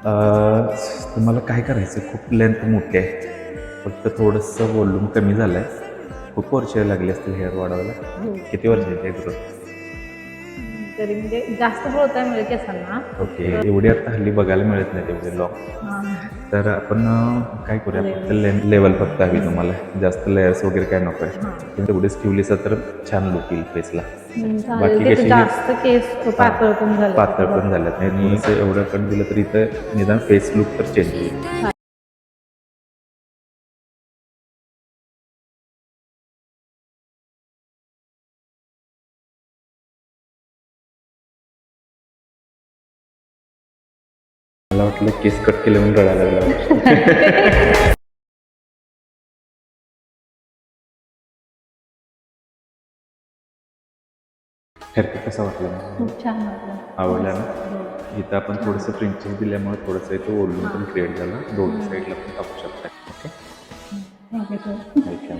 तुम्हाला काय करायचं, खूप लेंथ मोठी आहे, फक्त थोडंसं वॉल्यूम कमी झालं आहे. खूप वर्ष लागली असतील हेअर वाढवायला. किती वर्षाचे आहे ग्रोथ? तरी म्हणजे जास्त ग्रोथ आहे म्हणजे केसांना. ओके. एवढी आता हल्ली बघायला मिळत नाही तेवढे लॉंग. तर आपण काय करूया, फक्त लेवल फक्त हवी तुम्हाला, जास्त लेयर्स वगैरे काय नको आहे. तेवढीच ठेवलीस तर छान लुक येईल फेसला. बाकी कशी जास्त केस पातळ पण झाले. पातळ पण झाल्यात आणि एवढं कट दिलं तर इथं निदान फेस लुक तर चेंज होईल. मला वाटलं केस कट केले म्हणून रडायला लागला. हेअरकट कसा वाटला? खूप छान वाटलं. आवडला ना? इथं आपण थोडंसं फ्रिंचेस दिल्यामुळे थोडंसं इथं वॉल्यूम पण क्रिएट झाला. दोन्ही साईडला पण टाकू शकता. ओके. Thank you sir. वेलकम.